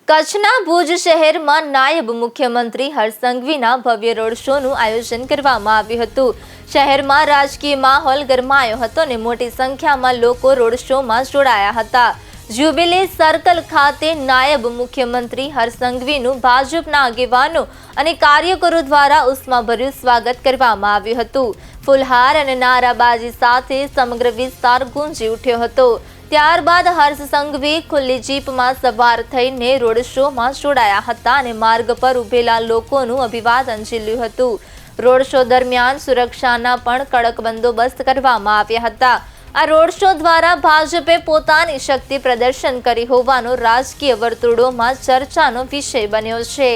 કચ્છના ભુજ શહેરમાં નાયબ મુખ્યમંત્રી હર્ષ સંઘવીના ભવ્ય રોડ શોનું આયોજન કરવામાં આવ્યું હતું। શહેરમાં રાજકીય માહોલ ગરમાયો હતો અને મોટી સંખ્યામાં લોકો રોડ શોમાં જોડાયા હતા। જ્યુબિલી સર્કલ ખાતે નાયબ મુખ્યમંત્રી હર્ષ સંઘવીનું ભાજપના આગેવાનો અને કાર્યકરો દ્વારા ઉષ્માભર્યું સ્વાગત કરવામાં આવ્યું હતું। ફૂલહાર અને નારાબાજી સાથે સમગ્ર વિસ્તાર ગુંજી ઉઠ્યો હતો। ત્યારબાદ હર્ષ સંઘવી ખુલ્લી જીપમાં સવાર થઈને રોડ શોમાં જોડાયા હતા અને માર્ગ પર ઉભેલા લોકોનું અભિવાદન ઝીલ્યું હતું। રોડ શો દરમિયાન સુરક્ષાના પણ કડક બંદોબસ્ત કરવામાં આવ્યા હતા। આ રોડ શો દ્વારા ભાજપે પોતાની શક્તિ પ્રદર્શન કરી હોવાનો રાજકીય વર્તુળોમાં ચર્ચાનો વિષય બન્યો છે।